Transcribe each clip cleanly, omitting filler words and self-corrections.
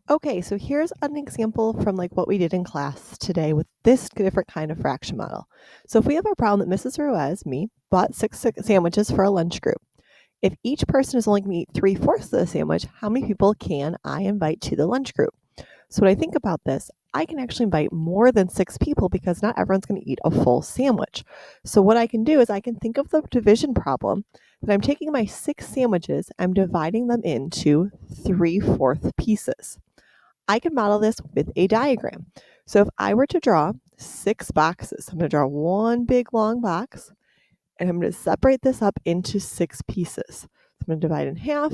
Okay, so here's an example from like what we did in class today with this different kind of fraction model. So if we have a problem that Mrs. Ruiz, me, bought six sandwiches for a lunch group. If each person is only going to eat 3/4 of the sandwich, how many people can I invite to the lunch group? So when I think about this, I can actually invite more than 6 people because not everyone's going to eat a full sandwich. So what I can do is I can think of the division problem that I'm taking my 6 sandwiches, I'm dividing them into 3/4 pieces. I can model this with a diagram. So if I were to draw 6 boxes, I'm going to draw one big long box and I'm going to separate this up into 6 pieces. So I'm going to divide in half,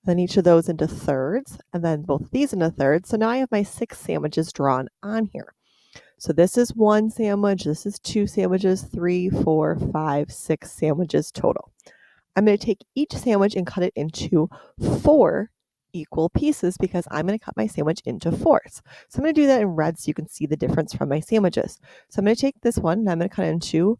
then each of those into thirds, and then both of these into thirds. So now I have my 6 sandwiches drawn on here. So this is 1 sandwich, this is 2 sandwiches, 3, 4, 5, 6 sandwiches total. I'm going to take each sandwich and cut it into 4 equal pieces because I'm going to cut my sandwich into fourths. So I'm going to do that in red so you can see the difference from my sandwiches. So I'm going to take this one and I'm going to cut it into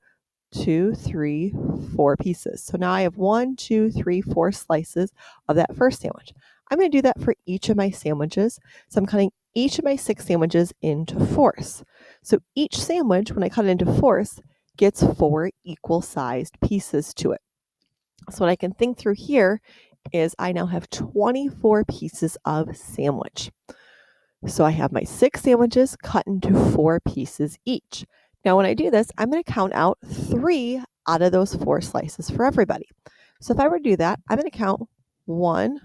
2, 3, 4 pieces. So now I have 1, 2, 3, 4 slices of that first sandwich. I'm going to do that for each of my sandwiches. So I'm cutting each of my 6 sandwiches into fourths. So each sandwich, when I cut it into fourths, gets 4 equal-sized pieces to it. So what I can think through here is I now have 24 pieces of sandwich. So I have my 6 sandwiches cut into 4 pieces each. Now when I do this, I'm going to count out 3 out of those 4 slices for everybody. So if I were to do that, I'm going to count 1,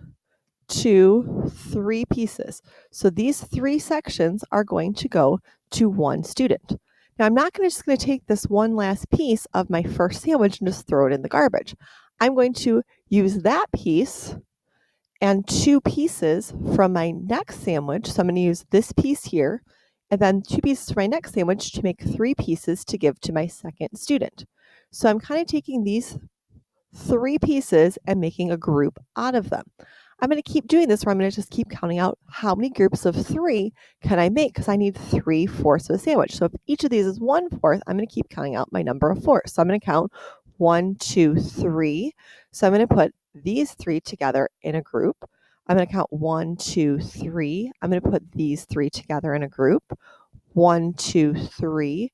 2, 3 pieces. So these 3 sections are going to go to 1 student. Now I'm not just going to take this one last piece of my first sandwich and just throw it in the garbage. I'm going to use that piece and 2 pieces from my next sandwich. So I'm going to use this piece here and then 2 pieces from my next sandwich to make 3 pieces to give to my second student. So I'm kind of taking these 3 pieces and making a group out of them. I'm going to keep doing this where I'm going to just keep counting out how many groups of 3 can I make because I need 3/4 of a sandwich. So if each of these is 1/4, I'm going to keep counting out my number of fours. So I'm going to count 1, 2, 3. So I'm going to put these 3 together in a group. I'm going to count 1, 2, 3. I'm going to put these 3 together in a group. 1, 2, 3.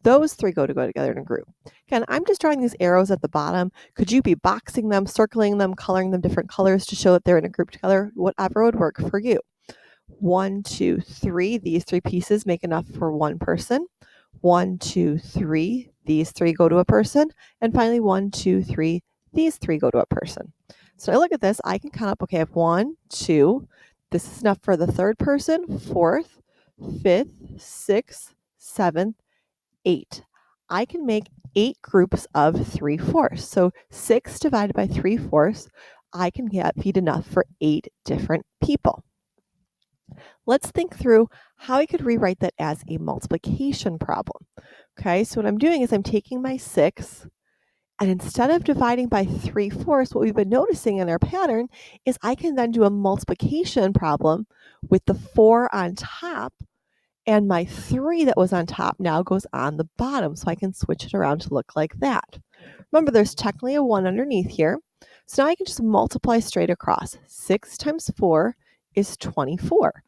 Those 3 go together in a group. Again, I'm just drawing these arrows at the bottom. Could you be boxing them, circling them, coloring them different colors to show that they're in a group together? Whatever would work for you. 1, 2, 3. These 3 pieces make enough for 1 person. 1, 2, 3. These 3 go to a person. And finally, 1, 2, 3. These 3 go to a person. So I look at this, I can count up, okay, I have 1, 2. This is enough for the third person, fourth, fifth, sixth, seventh, 8. I can make 8 groups of 3/4. So 6 divided by 3/4, I can feed enough for 8 different people. Let's think through how I could rewrite that as a multiplication problem. Okay, so what I'm doing is I'm taking my 6, and instead of dividing by 3/4, what we've been noticing in our pattern is I can then do a multiplication problem with the 4 on top, and my 3 that was on top now goes on the bottom, so I can switch it around to look like that. Remember, there's technically a 1 underneath here, so now I can just multiply straight across. 6 times 4 is 24.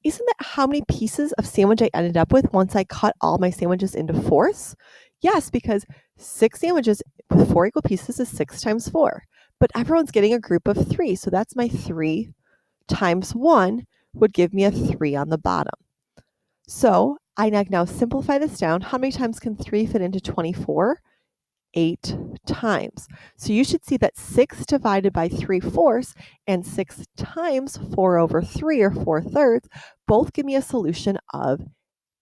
Isn't that how many pieces of sandwich I ended up with once I cut all my sandwiches into fourths? Yes, because 6 sandwiches with 4 equal pieces is 6 times 4. But everyone's getting a group of 3, so that's my 3 times 1 would give me a 3 on the bottom. So I now simplify this down. How many times can 3 fit into 24? 8 times. So you should see that 6 divided by 3/4 and 6 times 4/3 or 4/3 both give me a solution of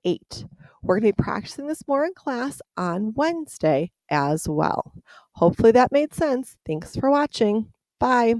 8. We're going to be practicing this more in class on Wednesday as well. Hopefully that made sense. Thanks for watching. Bye.